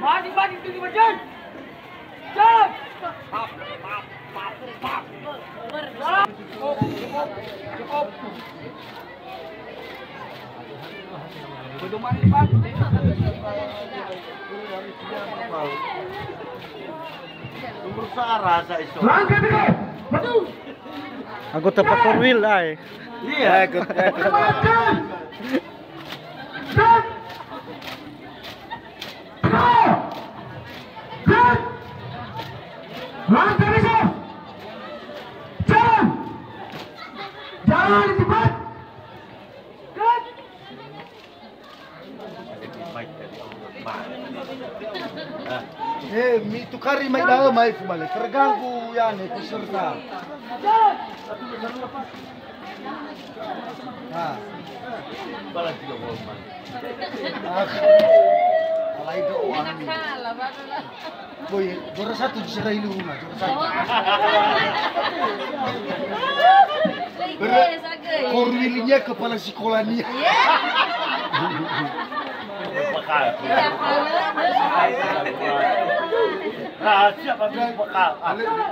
Masing-masing tinggi badan. Jalan. Cukup. Pedoman depan. Berusaha rasa iso. Langkah dekat. Maju. Aku tepak korwil ay. Iya, ikut. Stop. Langkah besok. Jalan. Jalan cepat. Mi tukari mai dalam mai kumale. Terganggu ya nih peserta. Jalan. Nah. Balas juga boleh. Alai do uang. Boy, juara satu di serai rumah, juara satu. Korwilinya kepala sekolahnya. Rahasia bagi bekal.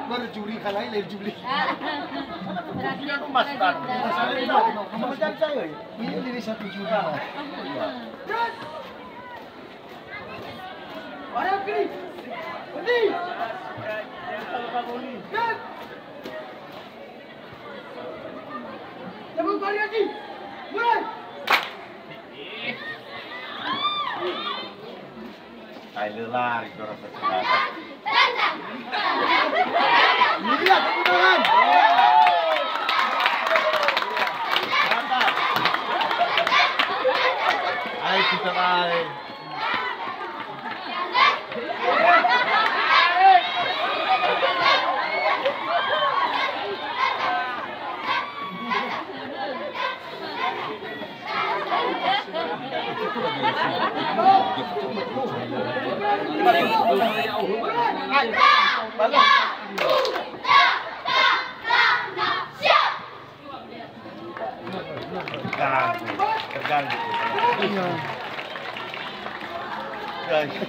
Baru juri kalai lain juri. Mas kan. Nomor saya. Ini satu juri. Orang kiri. Berhenti. Jangan balik lagi. Mulai. Ayo lari juara satu. Lihat kemudahan. Ayo kita lari. Terganggu.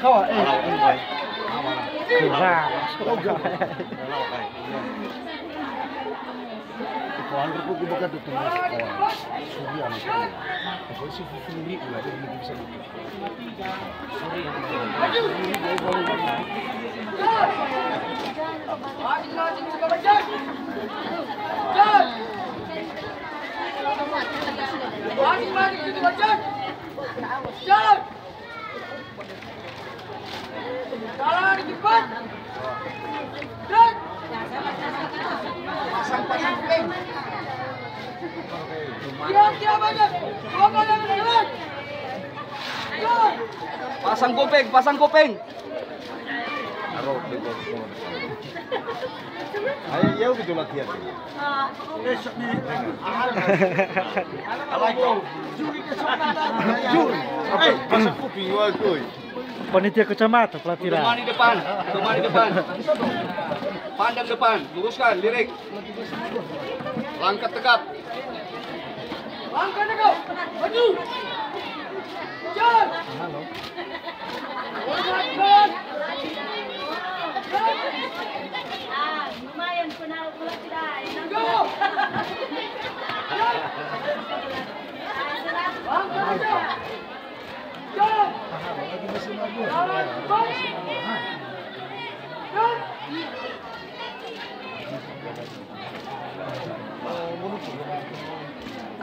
Kau Kawan aku buka tuh terus Surya nih. Aku sih Furi udah jadi bisa gitu. Masing-masing suka baca. Jalan. Masing-masing suka baca. Jalan. Jalan cepat. Dan pasang-pasang kuping. Kira-kira banyak. Jalan. Jalan. Pasang kuping, pasang kuping. Ayo ya gitu latihan. Pasang kuping gua kuy. Panitia kecamatan pelatihan. Teman di depan, teman di depan. Pandang depan, luruskan, lirik. Langkah tegap. Langkah tegap. Maju. Jalan. Jalan. Lumayan pernah tidak. Go. Langkah tegap. Jalan. Jalan.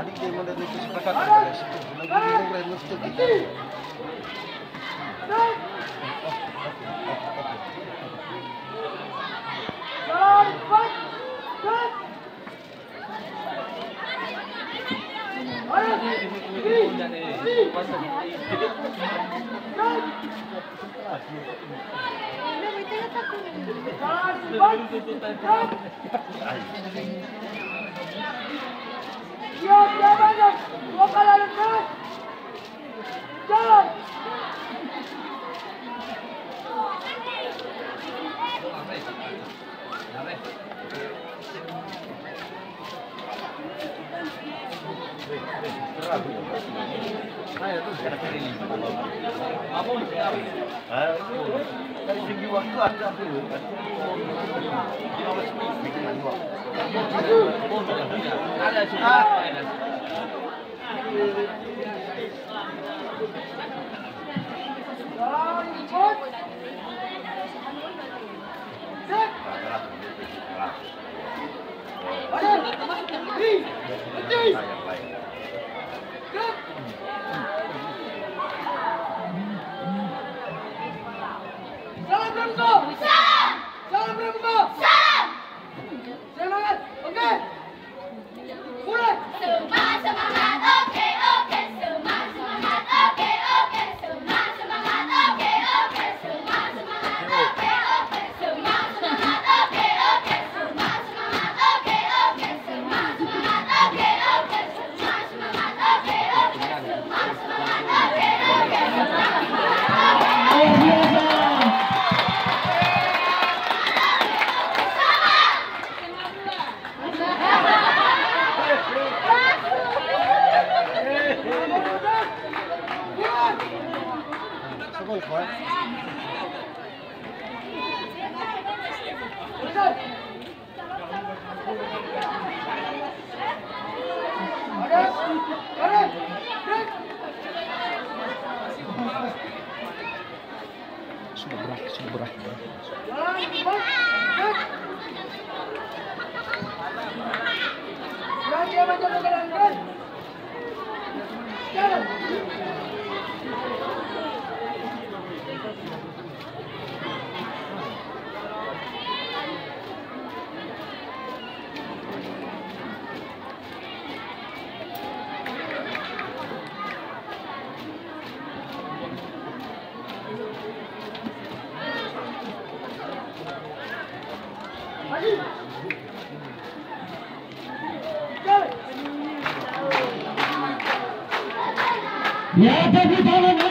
Adik dia mau dari Dari segi waktu ada dulu kan. Ada sudah. Salam Pramuka. Salam Pramuka. Semangat. Oke. Mulai. Semangat, oke, oke. Semangat, oke, oke. Semangat, oke, oke. Semangat, oke, oke. Semangat, oke, oke. Semangat, oke, oke. Semangat, oke, oke. Semangat, oke, oke. Gol kuat. Sudah berat. Ya, tapi tolong